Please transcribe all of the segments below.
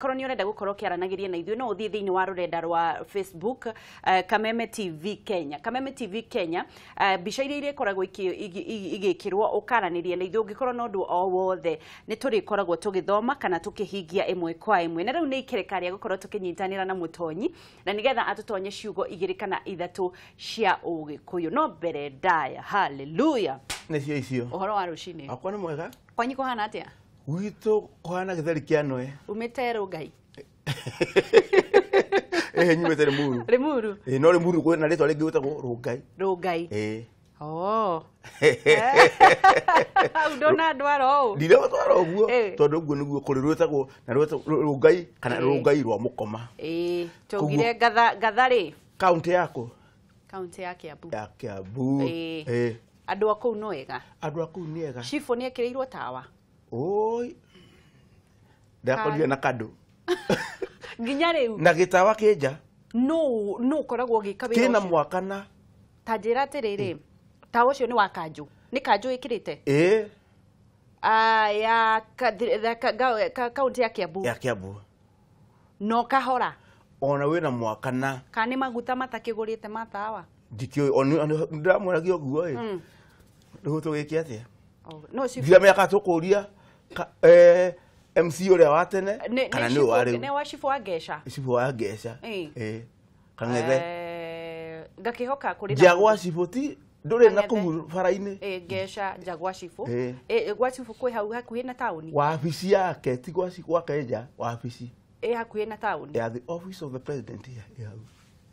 Korwo nĩ ũrenda gũkorwo kĩaranagiria na ithuĩ no ũthiĩ thĩinĩ wa rũrenda rwa Facebook Kameme TV Kenya. Kameme TV Kenya mbica iria ikoragwo igĩkĩrwo ũkaranĩria na ithuĩ ũngĩkorwo na ũndũ o wothe nĩ tũrĩkoragwo tũgĩthoma kana tũkĩhingia ĩmwe kwa ĩmwe. Na rĩu nĩ ikereka rĩa gũkorwo tũkĩnyitanĩra na mũtonyi na nĩgetha atũtonye ciugo igĩrĩ kana ithatũ cia Ũgĩkũyũ. No mbere ndaya. Hallelujah. Nĩcio icio. Ũhoro wa rũcinĩ. Akwa nĩ mwega. Kwanyu kũhana atĩa? Gwitũ kũhana gĩtheri kĩa Noe. Umĩte Rongai. Nyumĩte Limuru. Limuru. No Limuru kwĩna rĩtwa rĩngĩ gwĩtagwo Rongai. Rongai. Oh. Ndona ndwara ũũ. Ndirewatwara ũguo tondũ ũguo nĩguo kũrĩ rwĩtagwo na Rongai kana Rongai rwa Mũkoma. Tũgire gatharĩ. Kaunti yako. Kaunti ya Kiambu. Ya Kiambu. Andũ a kũu no ega. Andũ a kũu nĩ ega. Cibũ nĩ ekĩrĩirwo tawa. Oi. Ndakorire na kandũ. Nginya rĩu. Na gĩtawa kĩnja. No koragwo gĩka wĩra. Kĩna mwakana. Ta njĩra atĩrĩrĩ. Tawa ũcio nĩ wa Kanjũ. Nĩ Kanjũ ĩkĩrĩte? Ya kaunti ya Kiambu. Ya Kiambu. No kahora. Ona wĩna mwakana. Kana nĩ maguta matakĩgũrĩte ma tawa. Ndikĩũĩ ndĩramwĩragia ũguo rĩu tũgĩke atĩa? No si. Ndia mĩaka tũkũria MC ũrĩa wa tene kana nĩ wa rĩu. Nĩ wa Cibũ wa Ngeca. Cibũ wa Ngeca. Kang'ethe. Ngakĩhoka kũrĩ Njagwa Cibũ ti ndũrĩ na kũu bara-inĩ. Ngeca Njagwa Cibũ. Gwa Cibũ kwĩ hau hakuhĩ na taũni. Wabici yake ti gwa Kenja wabici. Hakuhĩ na taũni. The office of the president here.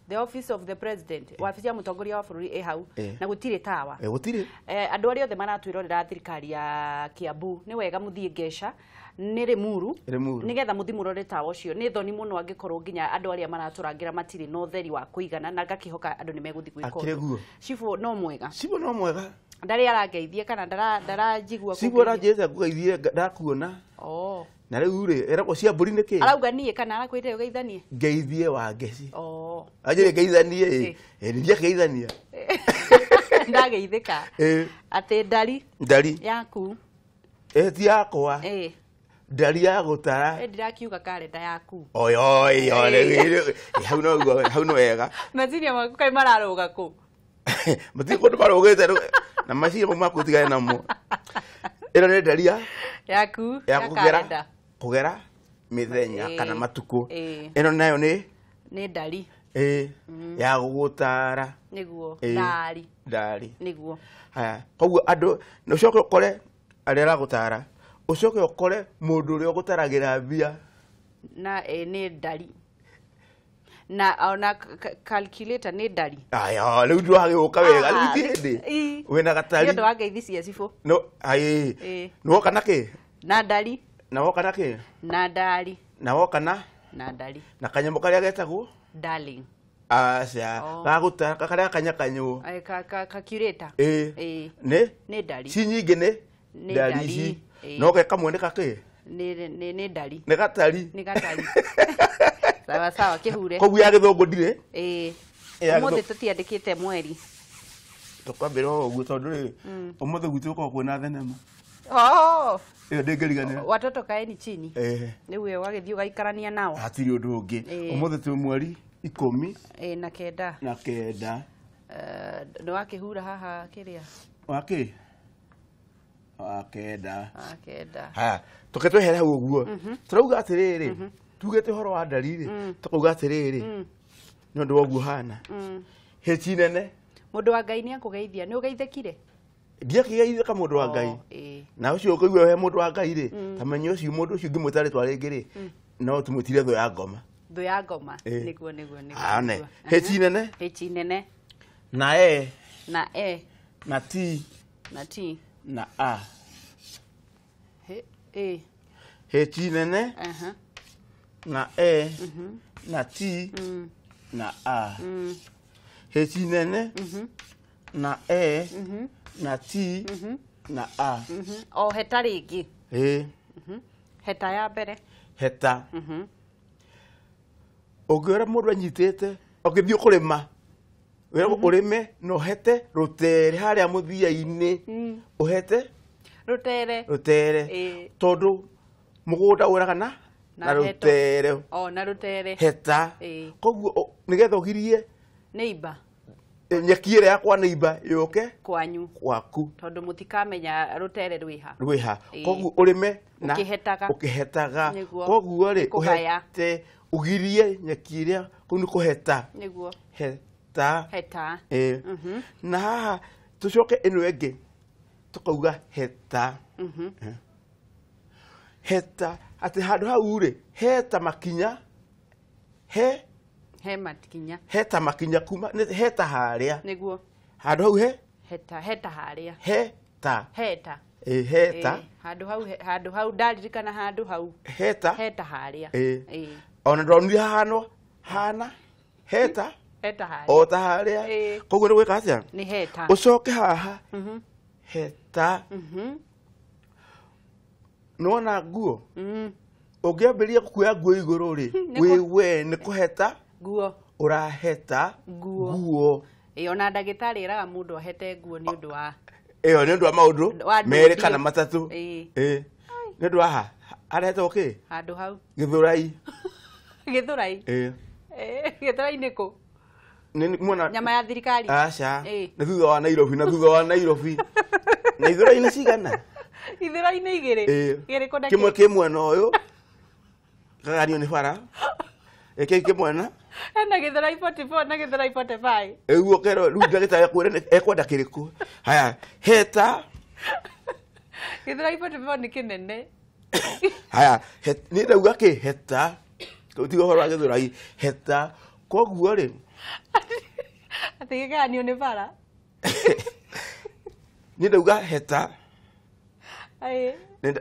The office of the president. Wabici ya mũtongoria wa bũrũri hau na gũtirĩ tawa. Gũtirĩ. Andũ arĩa othe maratwĩrorera thirikari ya Kiambu nĩ wega mũthiĩ Ngeca nĩ Limuru nĩgetha mũthi mũrore tawa ũcio. Nĩ thoni mũno angĩkorwo nginya andũ arĩa maratũrangĩra matirĩ na ũtheri wa kũigana na ngakĩhoka andũ nĩ megũthiĩ gwĩka ũndũ. Cibũ no mwega. Cibũ no mwega. Ndarĩ arangeithia kana ndaranjigua kũgeithia. Cibũ aranjĩte kũgeithie ndakuona. Na rĩu rĩ eragwo cia mbũri nĩkĩ? Arauga niĩ kana arakwĩte ũgeithanie? Ngeithie wa Ngeci. Anjĩre ngeithanie ndiakeithania. Ndageithĩka. Atĩ ndari yaku. Ti yakwa. Ndari ya gũtara. Ndirakiuga kalenda yaku. Oi hau no wega. Meciria maku kaĩ mararũga kũ? Matirĩ kũndũ marũgĩte na meciria mau makũtigane namo. Ĩno nĩ ndari yaku ya kũgera mĩthenya kana matukũ. Ĩno nayo nĩ ndari ya gũgũtara. Nĩguo ndari. Nĩguo. Haya koguo andũ ũcoke ũkore arĩa aragũtara ũcoke ũkore mũndũ ũrĩa ũgũtaragĩra mbia na nĩ ndari na ona calculator nĩ ndari. Aya rĩu ndwagĩũka wega rĩu ti hĩndĩ wĩna gatari. Nĩ ũndũ wa ngeithi cia Cibũ. No woka na kĩ? Na ndari. Na woka na kĩ? Na ndari. Na woka na ndari. Na kanyamũ karĩa getagwo darling. Aca gagũtara karĩa kanyakanyũ. Calculator. Nĩ ndari. Ci nyingĩ nĩ ndari ici. No ge kamwe nĩ kakĩ? Nĩ ndari. Nĩ gatari. Nĩ gatari. Sawa kĩhure. Koguo ya gĩthũngũ ndirĩ. Ũmũthĩ tũtiandĩkĩte mweri. Tũkwambĩra ũguo tondũ rĩ ũmũthĩ gwitũ gũkorwo kwĩna thenema. Ĩyo ndĩngĩriganĩra. Watoto kaeni chini. Nĩguo wagĩthiĩ ũgaikarania nao. Hatirĩ ũndũ ũngĩ. Ũmũthĩ twĩ mweri 10 na kenda. Nĩ wakĩhura haha kĩrĩa? Wakĩ? Kenda. Haya tũke twehere hau ũguo. Tũrauga atĩrĩrĩ tugĩte ũhoro wa ndari rĩ tũkauga atĩrĩrĩ nĩ ũndũ wa ũguo hana. Hĩti nene. Mũndũ wa Ngai nĩ akũgeithia. Nĩ ũgeithĩkire? Ndiakĩgeithĩka mũndũ wa Ngai. Na ũcio ũkauga he mũndũ wa Ngai rĩ tamenya ũcio mũndũ ũcio ũngĩmwĩta rĩtwa rĩngĩ rĩ no tũmwĩtire thũ ya ngoma. Thũ ya ngoma. Nĩguo. Hĩti nene. Hĩti nene. Na na T. Na A. Hĩti nene. Na na T. Na A. Hĩti nene. Na na T. Na A. O heta rĩngĩ. Heta ya mbere. Heta. Ũngĩora mũndũ anyitĩte ũgĩthiĩ kũrĩma ũrĩme no hete rũtere harĩa mũthia-inĩ ũhete Rutere. Rutere. Tondũ mũgũnda ũragana na rutere o na rutere heta koguo nigetha ugirie neighbor nyekire yakwa neighbor yoke kwanyu kwaku tondu mutikamenya rutere rwiha koguo urime na ukihetaga koguo ri uhete ugirie nyekire kuu ni kuheta niguo heta na haha tucoke ino engi tukauga heta heta ati handu hau ri heta makinya he matikinya heta makinya kuma heta haria niguo handu hau heta haria heta heta handu hau ndaririkana handu hau heta haria ona ndonire hana heta haria o ta haria koguo ni gwika atia ni heta ucoke haha heta nona nguo ungiambiria kuoya nguo iguru ri we ni kuheta nguo uraheta nguo ona ndagitari iraga mundu ahete nguo ni undu wa ni undu wa maundu meri kana matatu ni undu wa arahete okay handu hau githurai githurai niko mwana nyama ya thirikari acha na thutha wa Nairobi na ithurai ni cigana ithurai ni igiri ko kimwe no uyu kaganio ni bara eke mwena na githurai 44 na githurai 45 eguo kero riu ndagitari kwire ekwenda kiriku haya heta githurai 44 ni kinene haya ni ndauga ki heta tutigo horo githurai heta koguo ri ati kaganio ni bara ni ndauga heta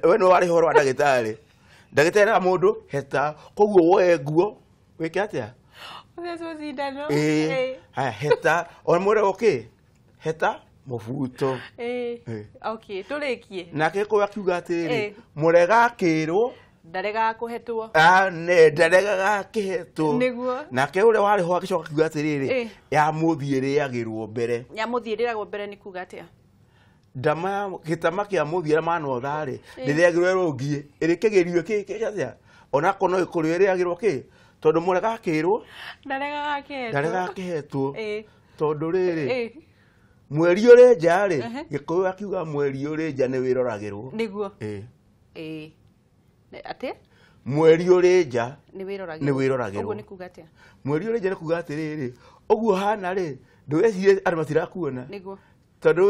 we no wari horo ndagitari ndagitari mundu heta koguo woe nguo wike atia utheso cindano haya heta ona mwire okay heta mubuto okay turikie nake ko akiuga atiri murega kirwo ndarega kuhetwo ne ndarega kihetwo niguo nake ure wari ho akicoka akiuga atiriri ya muthiire yagirwo mbere ya muthiiragwo mbere ni kuga atia ndama gitama kia muthiira mano thari ndiriagirwo rungie irikegerio kiki atia ona kono ikurio iriagirwo ki tondu murega kirwo ndarega kihetwo tondu riri mweri uri nja ri gikuyu akiuga mweri uri nja ni wiroragirwo niguo ati mweri uri nja ni wiroragirwo uguo ni kuga atia mweri uri nja ni kuga atiriri uguo hana ri ndwecire andu matirakuona niguo tondu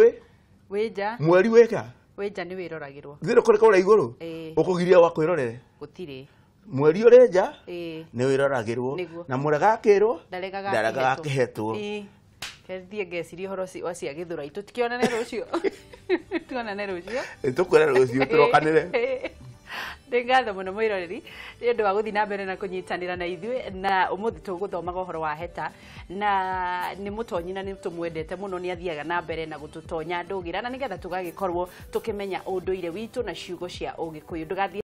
wi nja mweri weka wi nja ni wiroragirwo thire kuri kora iguru ukugiria wa kwirorere gutire mweri uri nja ni wiroragirwo na murega kirwo ndarega kihetwo Kethi ngeciria horo wa cia githurai tutikionane rucio tuonane rucio tukwera rucio turokanire ngatho muno mwiroreri ni undu wa guthi na mbere na kunyitanira na ithuĩ na umuthi tuguthomaga uhoro wa heta na ni mutonyi na ni tumwendete muno ni athiaga na mbere na gututonya ndugira na nigetha tugagikorwo tukimenya unduire witu na ciugo cia Ugikuyu ndugathie